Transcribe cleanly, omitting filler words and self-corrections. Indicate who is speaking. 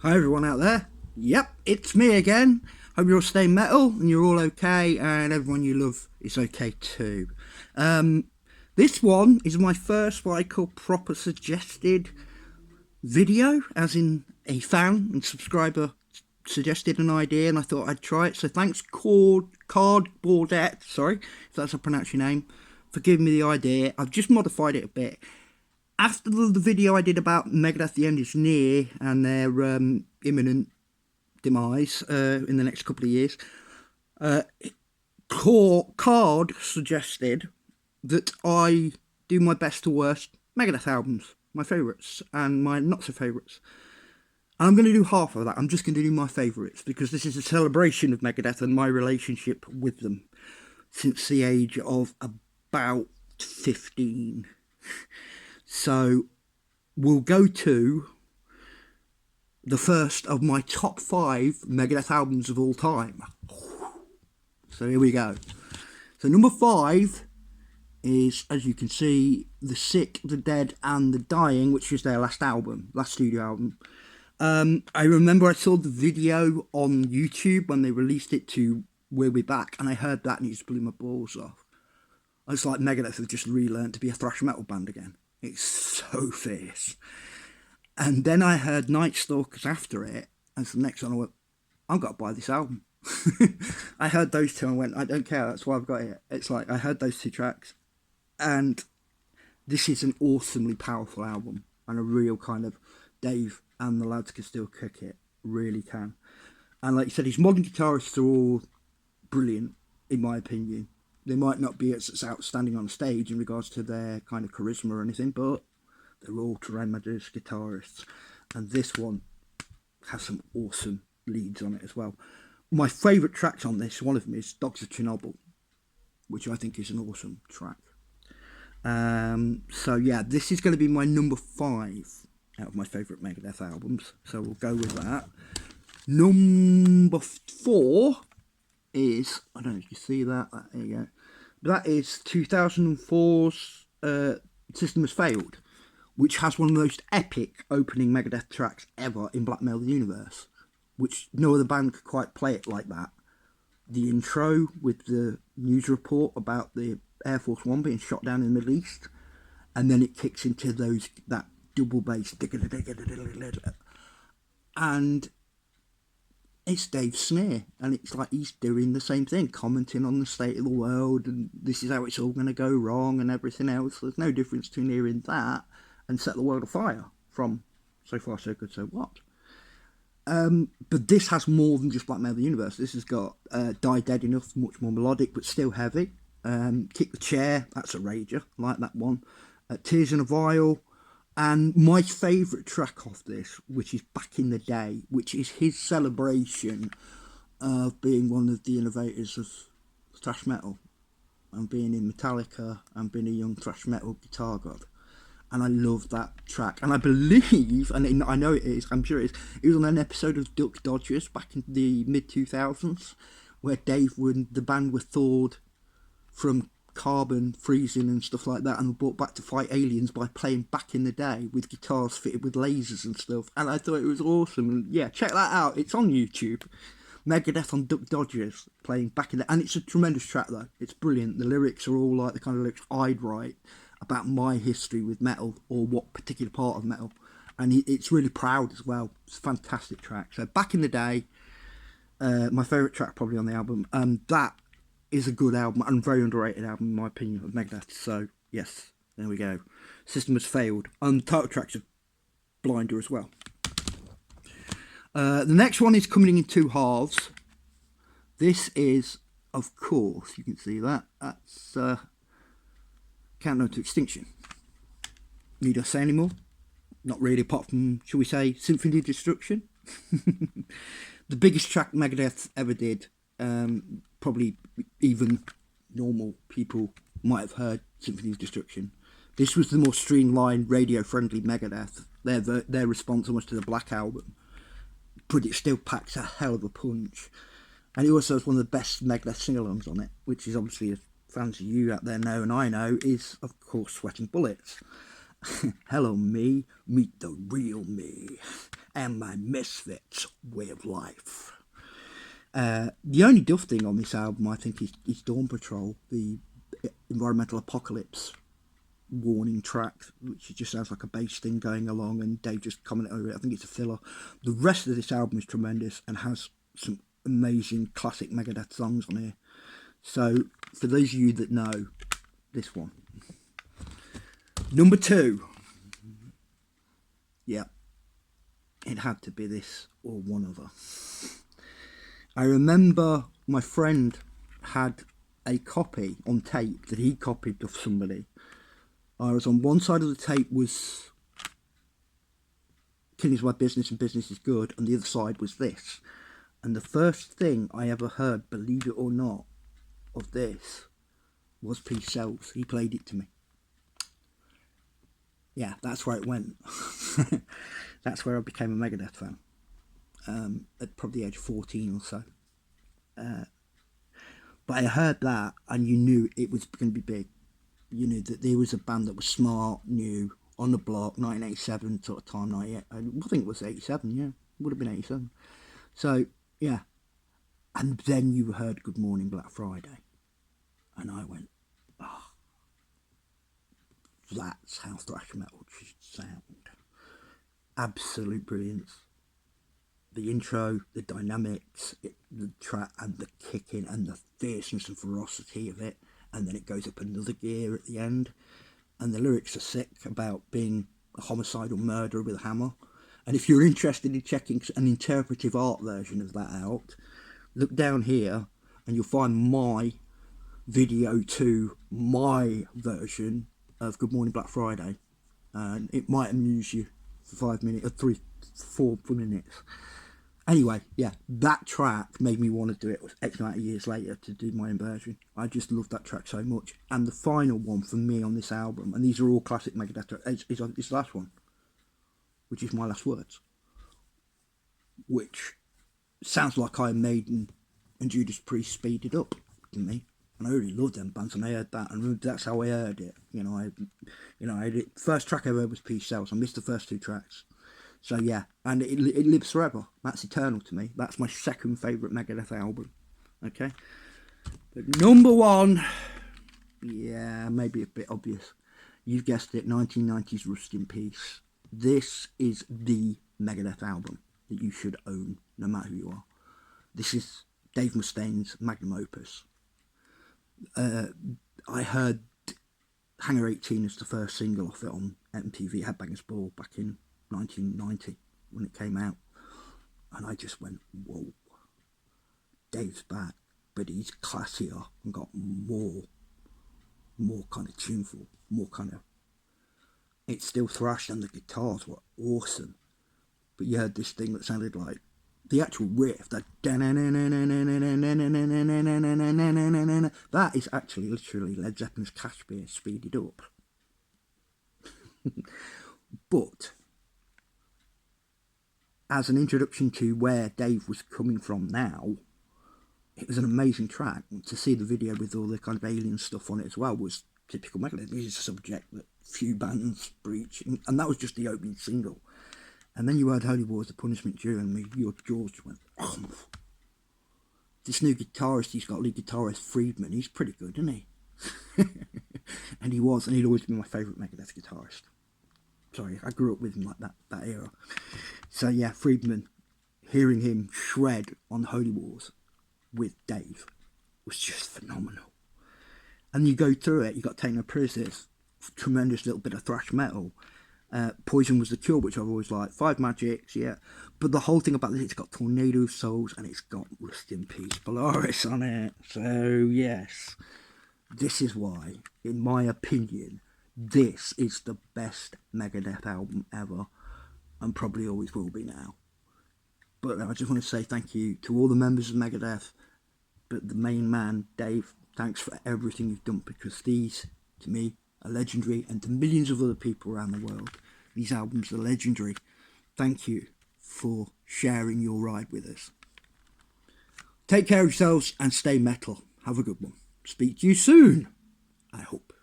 Speaker 1: Hi everyone out there. Yep, it's me again. Hope you're all staying metal and you're all okay and everyone you love is okay too. This one is my first what I call proper suggested video, as in a fan and subscriber suggested an idea and I thought I'd try it. So thanks Cardboardette, sorry if that's how I pronounce your name, for giving me the idea. I've just modified it a bit. After the video I did about Megadeth, the end is near and their imminent demise in the next couple of years, Card suggested that I do my best to worst Megadeth albums, my favourites and my not so favourites. And I'm going to do half of that. I'm just going to do my favourites because this is a celebration of Megadeth and my relationship with them since the age of about 15. So we'll go to the first of my top 5 Megadeth albums of all time. So here we go. So number 5 is, as you can see, The Sick, The Dead and The Dying, which is their last studio album. I remember I saw the video on YouTube when they released it to We'll Be Back, and I heard that and it just blew my balls off. It's like Megadeth have just relearned to be a thrash metal band again. It's so fierce. And then I heard Night Stalkers after it, as the next one I went, I've got to buy this album. I heard those two and I went, I don't care, that's why I've got it. It's like, I heard those 2 tracks, and this is an awesomely powerful album, and a real kind of Dave and the lads can still cook it, really can. And like you said, his modern guitarists are all brilliant, in my opinion. They might not be as outstanding on stage in regards to their kind of charisma or anything, but they're all tremendous guitarists. And this one has some awesome leads on it as well. My favourite tracks on this, one of them is Dogs of Chernobyl, which I think is an awesome track. So yeah, this is going to be my number 5 out of my favourite Megadeth albums. So we'll go with that. Number 4 is, I don't know if you see that, there you go. That is 2004's System Has Failed, which has one of the most epic opening Megadeth tracks ever in Black Metal Universe, which no other band could quite play it like that. The intro with the news report about the Air Force One being shot down in the Middle East, and then it kicks into that double bass, and it's Dave's snare, and it's like he's doing the same thing, commenting on the state of the world, and this is how it's all going to go wrong and everything else. There's no difference between hearing that and Set the World Afire from So Far So Good So What. But this has more than just Black Metal Universe. This has got Die Dead Enough, much more melodic but still heavy. Kick the Chair, that's a rager, I like that one. Tears in a Vial. And my favourite track off this, which is Back in the Day, which is his celebration of being one of the innovators of thrash metal and being in Metallica and being a young thrash metal guitar god. And I love that track. And I believe, and I know it is, I'm sure it is, it was on an episode of Duck Dodgers back in the mid-2000s where Dave, when the band were thawed from carbon freezing and stuff like that and were brought back to fight aliens by playing Back in the Day with guitars fitted with lasers and stuff, and I thought it was awesome. And yeah, check that out, it's on YouTube. Megadeth on Duck Dodgers playing Back in the, and it's a tremendous track though, it's brilliant. The lyrics are all like the kind of lyrics I'd write about my history with metal or what particular part of metal, and it's really proud as well. It's a fantastic track. So Back in the Day, my favourite track probably on the album, and that is a good album and very underrated album in my opinion of Megadeth. So yes, there we go. System Has Failed, and the title track's a blinder as well. The next one is coming in 2 halves. This is, of course, you can see that, that's Countdown to Extinction. Need I say any more? Not really, apart from, shall we say, Symphony of Destruction. The biggest track Megadeth ever did. Probably even normal people might have heard Symphony of Destruction. This was the more streamlined, radio-friendly Megadeth. Their response almost to the Black Album. But it still packs a hell of a punch. And it also has one of the best Megadeth sing-alongs on it, which is obviously, as fans of you out there know and I know, is, of course, Sweating Bullets. Hello me, meet the real me. and my misfits way of life. The only duff thing on this album, I think, is Dawn Patrol, the environmental apocalypse warning track, which just sounds like a bass thing going along, and Dave just commented over it. I think it's a filler. The rest of this album is tremendous and has some amazing classic Megadeth songs on here. So, for those of you that know, this one. Number 2. Yeah. It had to be this or one other. I remember my friend had a copy on tape that he copied of somebody. I was on one side of the tape was Killing is My Business and Business is Good, and the other side was this. And the first thing I ever heard, believe it or not, of this was Peace Sells. He played it to me. Yeah, that's where it went. That's where I became a Megadeth fan. At probably the age of 14 or so. But I heard that and you knew it was going to be big. You knew that there was a band that was smart, new, on the block, 1987 sort of time, 98. I think it was 87, yeah. It would have been 87. So, yeah. And then you heard Good Morning Black Friday. And I went, oh, that's how thrash metal should sound. Absolute brilliance. The intro, the dynamics, the track and the kicking and the fierceness and ferocity of it. And then it goes up another gear at the end. And the lyrics are sick about being a homicidal murderer with a hammer. And if you're interested in checking an interpretive art version of that out, look down here and you'll find my video to my version of Good Morning Black Friday. And it might amuse you for 5 minutes, or 4 minutes. Anyway, yeah, that track made me want to do it X amount of years later to do my own version. I just love that track so much. And the final one for me on this album, and these are all classic Megadeth, is the last one, which is My Last Words, which sounds like Iron Maiden and Judas Priest speeded up to me. And I really loved them bands, and I heard that, and that's how I heard it. First track I heard was Peace Sells. I missed the first 2 tracks. So yeah, and it lives forever. That's eternal to me. That's my second favourite Megadeth album. Okay? But number 1, yeah, maybe a bit obvious. You've guessed it, 1990s Rust in Peace. This is the Megadeth album that you should own, no matter who you are. This is Dave Mustaine's magnum opus. I heard Hangar 18 as the first single off it on MTV Headbangers Ball back in 1990 when it came out, and I just went, whoa, Dave's back, but he's classier and got more kind of tuneful, more kind of, it's still thrash, and the guitars were awesome, but you heard this thing that sounded like the actual riff, that is actually literally Led Zeppelin's Kashmir speeded up. But as an introduction to where Dave was coming from now, it was an amazing track. To see the video with all the kind of alien stuff on it as well was typical Megadeth. This is a subject that few bands breach, and that was just the opening single. And then you heard Holy War's The Punishment Due, and your jaws just went, oh. This new guitarist he's got, lead guitarist Friedman, he's pretty good, isn't he? And he was, and he'd always been my favourite Megadeth guitarist. Sorry, I grew up with him like that era. So yeah, Friedman, hearing him shred on Holy Wars with Dave was just phenomenal. And you go through it, you got Take No Prisoners, tremendous little bit of thrash metal. Poison Was the Cure, which I've always liked. Five Magics, yeah. But the whole thing about this, it's got Tornado Souls and it's got Rust in Peace Polaris on it. So yes, this is why, in my opinion, this is the best Megadeth album ever, and probably always will be now. But I just want to say thank you to all the members of Megadeth, but the main man, Dave, thanks for everything you've done, because these, to me, are legendary, and to millions of other people around the world, these albums are legendary. Thank you for sharing your ride with us. Take care of yourselves and stay metal. Have a good one. Speak to you soon, I hope.